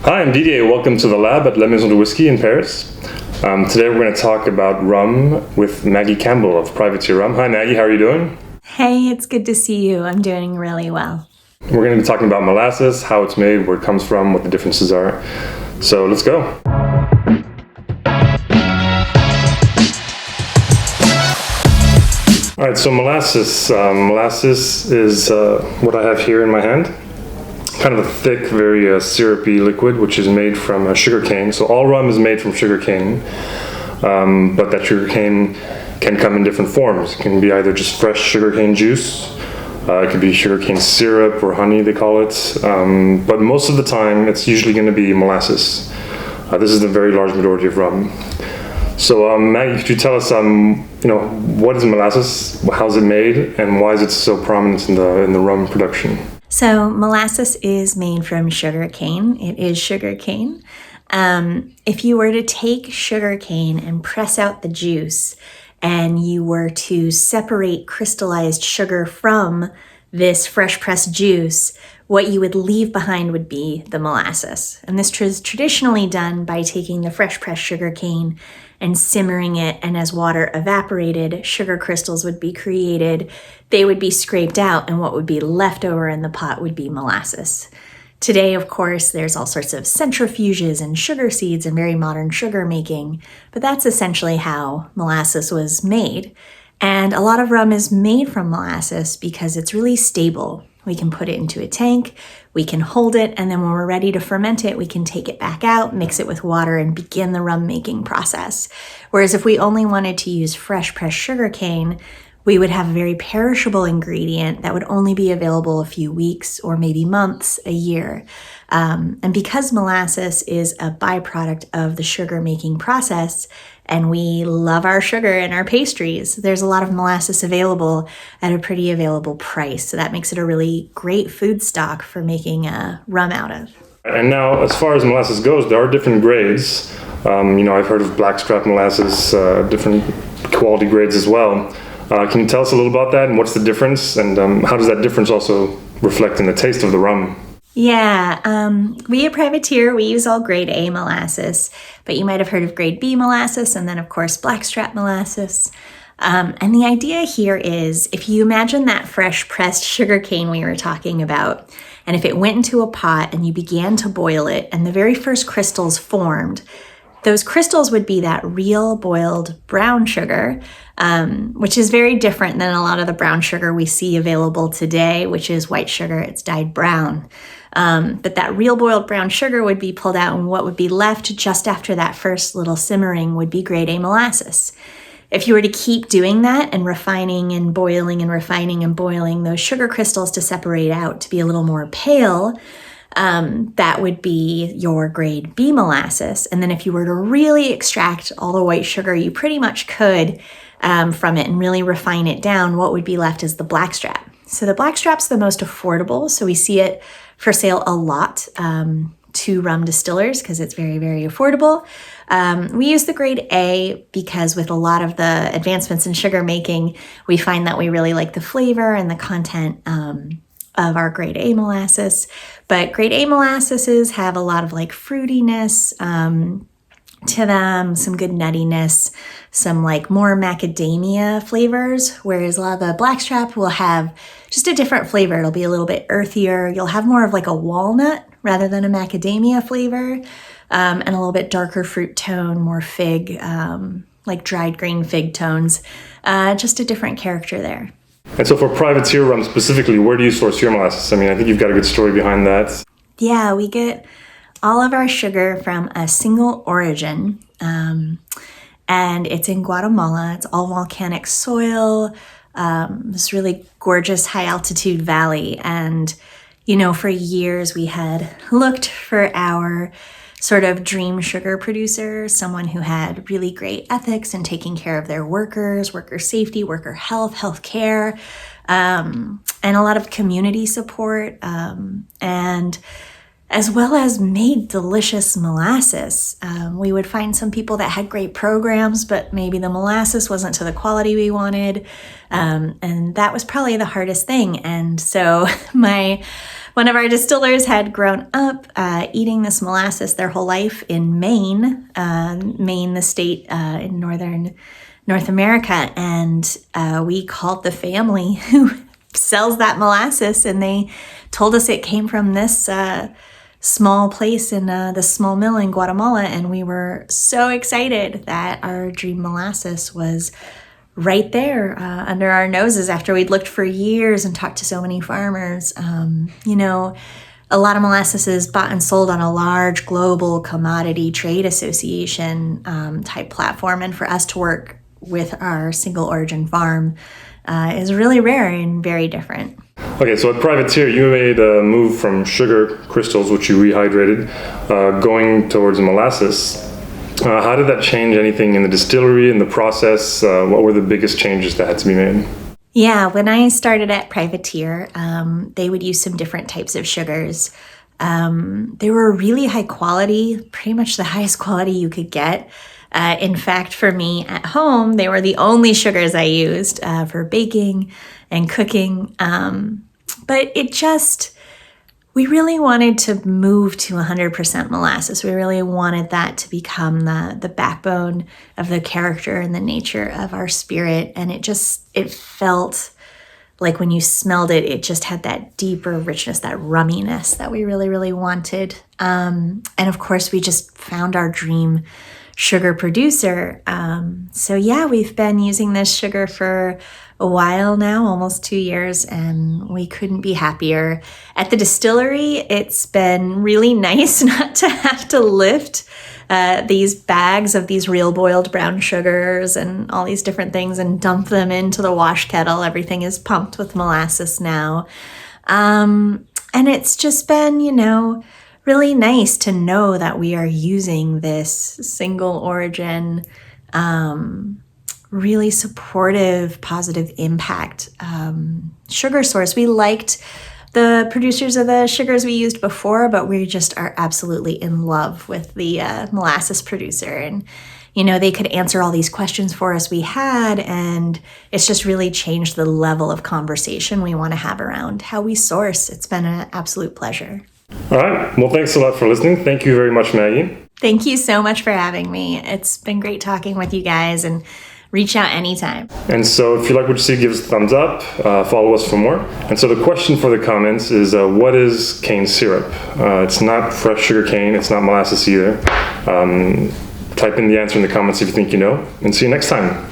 Hi, I'm Didier. Welcome to the lab at Maison du Whisky in Paris. Today we're going to talk about rum with Maggie Campbell of Privateer Rum. Hi Maggie, how are you doing? Hey, it's good to see you. I'm doing really well. We're going to be talking about molasses, how it's made, where it comes from, what the differences are. So let's go. All right, so molasses. Molasses is what I have here in my hand. Kind of a thick, very syrupy liquid, which is made from sugar cane. So all rum is made from sugar cane, but that sugar cane can come in different forms. It can be either just fresh sugar cane juice, it could be sugar cane syrup or honey, they call it. But most of the time, it's usually going to be molasses. This is the very large majority of rum. So Maggie, could you tell us, what is molasses, how's it made, and why is it so prominent in the rum production? So molasses is made from sugar cane. It is sugar cane. If you were to take sugar cane and press out the juice and you were to separate crystallized sugar from this fresh pressed juice, what you would leave behind would be the molasses. And this is traditionally done by taking the fresh pressed sugar cane and simmering it, and as water evaporated, sugar crystals would be created. They would be scraped out, and what would be left over in the pot would be molasses. Today, of course, there's all sorts of centrifuges and sugar seeds and very modern sugar making, but that's essentially how molasses was made. And a lot of rum is made from molasses because it's really stable. We can put it into a tank, we can hold it, and then when we're ready to ferment it, we can take it back out, mix it with water, and begin the rum making process. Whereas if we only wanted to use fresh pressed sugar cane, we would have a very perishable ingredient that would only be available a few weeks or maybe months, a year. And because molasses is a byproduct of the sugar making process, and we love our sugar and our pastries, there's a lot of molasses available at a pretty available price. So that makes it a really great food stock for making rum out of. And now, as far as molasses goes, there are different grades. I've heard of blackstrap molasses, different quality grades as well. Can you tell us a little about that and what's the difference, and how does that difference also reflect in the taste of the rum? Yeah, we at Privateer, we use all grade A molasses, but you might have heard of grade B molasses and then of course blackstrap molasses. And the idea here is, if you imagine that fresh pressed sugar cane we were talking about, and if it went into a pot and you began to boil it and the very first crystals formed, those crystals would be that real boiled brown sugar, which is very different than a lot of the brown sugar we see available today, which is white sugar, it's dyed brown. But that real boiled brown sugar would be pulled out, and what would be left just after that first little simmering would be grade A molasses. If you were to keep doing that and refining and boiling and refining and boiling those sugar crystals to separate out to be a little more pale, that would be your grade B molasses. And then if you were to really extract all the white sugar you pretty much could from it and really refine it down, what would be left is the blackstrap. So the blackstrap's the most affordable, so we see it for sale a lot to rum distillers because it's very, very affordable. We use the grade A because with a lot of the advancements in sugar making, we find that we really like the flavor and the content of our grade A molasses. But grade A molasses have a lot of like fruitiness to them, some good nuttiness, some like more macadamia flavors, whereas a lot of the blackstrap will have just a different flavor. It'll be a little bit earthier. You'll have more of like a walnut rather than a macadamia flavor, and a little bit darker fruit tone, more fig, like dried green fig tones, just a different character there. And so for Privateer rum specifically, where do you source your molasses? I think you've got a good story behind that. Yeah, we get all of our sugar from a single origin, and it's in Guatemala. It's all volcanic soil, this really gorgeous high altitude valley. And, for years we had looked for our sort of dream sugar producer, someone who had really great ethics in taking care of their workers, worker safety, worker health, healthcare, and a lot of community support, and as well as made delicious molasses. We would find some people that had great programs, but maybe the molasses wasn't to the quality we wanted. And that was probably the hardest thing. And so my One of our distillers had grown up eating this molasses their whole life in Maine, the state in northern North America. And we called the family who sells that molasses, and they told us it came from this small place in the small mill in Guatemala. And we were so excited that our dream molasses was right there under our noses after we'd looked for years and talked to so many farmers. A lot of molasses is bought and sold on a large global commodity trade association type platform. And for us to work with our single origin farm is really rare and very different. Okay, so at Privateer, you made a move from sugar crystals, which you rehydrated, going towards molasses. How did that change anything in the distillery, in the process? What were the biggest changes that had to be made? Yeah, when I started at Privateer, they would use some different types of sugars. They were really high quality, pretty much the highest quality you could get. In fact, for me at home, they were the only sugars I used for baking and cooking. But we really wanted to move to 100% molasses. We really wanted that to become the backbone of the character and the nature of our spirit. And it felt like when you smelled it, it just had that deeper richness, that rumminess that we really, really wanted. And of course, we just found our dream sugar producer. We've been using this sugar for a while now, almost 2 years, and we couldn't be happier. At the distillery, it's been really nice not to have to lift these bags of these real boiled brown sugars and all these different things and dump them into the wash kettle. Everything is pumped with molasses now. And it's just been, really nice to know that we are using this single origin, really supportive, positive impact sugar source. We liked the producers of the sugars we used before, but we just are absolutely in love with the molasses producer. And, they could answer all these questions for us we had, and it's just really changed the level of conversation we want to have around how we source. It's been an absolute pleasure. All right. Well, thanks a lot for listening. Thank you very much, Maggie. Thank you so much for having me. It's been great talking with you guys, and reach out anytime. And so if you like what you see, give us a thumbs up, follow us for more. And so the question for the comments is, what is cane syrup? It's not fresh sugar cane. It's not molasses either. Type in the answer in the comments if you think you know, and see you next time.